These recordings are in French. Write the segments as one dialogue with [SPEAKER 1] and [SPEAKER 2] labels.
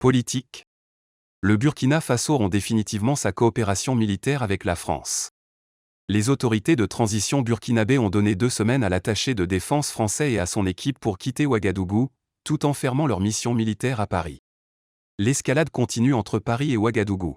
[SPEAKER 1] Politique. Le Burkina Faso rompt définitivement sa coopération militaire avec la France. Les autorités de transition burkinabé ont donné 2 semaines à l'attaché de défense français et à son équipe pour quitter Ouagadougou, tout en fermant leur mission militaire à Paris. L'escalade continue entre Paris et Ouagadougou.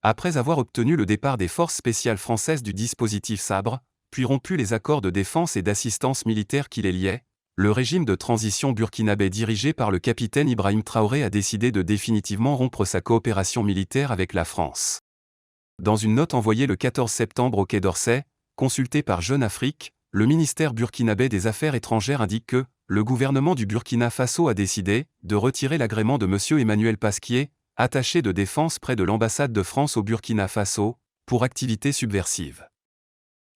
[SPEAKER 1] Après avoir obtenu le départ des forces spéciales françaises du dispositif Sabre, puis rompu les accords de défense et d'assistance militaire qui les liaient, le régime de transition burkinabé dirigé par le capitaine Ibrahim Traoré a décidé de définitivement rompre sa coopération militaire avec la France. Dans une note envoyée le 14 septembre au Quai d'Orsay, consultée par Jeune Afrique, le ministère burkinabé des Affaires étrangères indique que le gouvernement du Burkina Faso a décidé de retirer l'agrément de M. Emmanuel Pasquier, attaché de défense près de l'ambassade de France au Burkina Faso, pour activités subversives.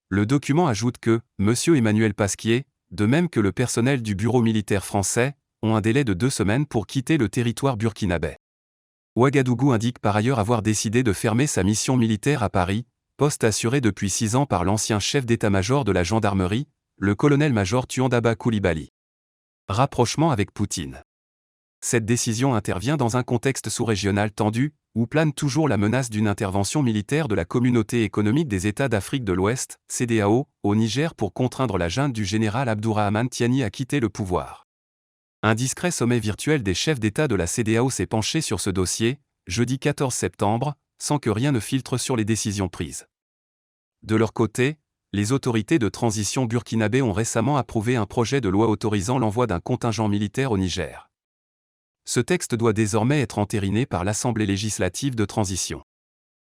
[SPEAKER 1] Le document ajoute que M. Emmanuel Pasquier, de même que le personnel du bureau militaire français, ont un délai de 2 semaines pour quitter le territoire burkinabé. Ouagadougou indique par ailleurs avoir décidé de fermer sa mission militaire à Paris, poste assuré depuis 6 ans par l'ancien chef d'état-major de la gendarmerie, le colonel-major Tuandaba Coulibaly. Rapprochement avec Poutine. Cette décision intervient dans un contexte sous-régional tendu, où plane toujours la menace d'une intervention militaire de la Communauté économique des États d'Afrique de l'Ouest, CEDEAO, au Niger pour contraindre la junte du général Abdourahmane Tiani à quitter le pouvoir. Un discret sommet virtuel des chefs d'État de la CEDEAO s'est penché sur ce dossier, jeudi 14 septembre, sans que rien ne filtre sur les décisions prises. De leur côté, les autorités de transition burkinabé ont récemment approuvé un projet de loi autorisant l'envoi d'un contingent militaire au Niger. Ce texte doit désormais être entériné par l'Assemblée législative de transition.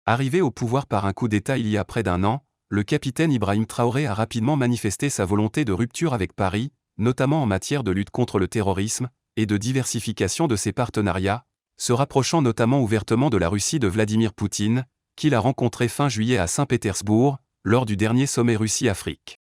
[SPEAKER 1] Arrivé au pouvoir par un coup d'État il y a près d'1 an, le capitaine Ibrahim Traoré a rapidement manifesté sa volonté de rupture avec Paris, notamment en matière de lutte contre le terrorisme, et de diversification de ses partenariats, se rapprochant notamment ouvertement de la Russie de Vladimir Poutine, qu'il a rencontré fin juillet à Saint-Pétersbourg, lors du dernier sommet Russie-Afrique.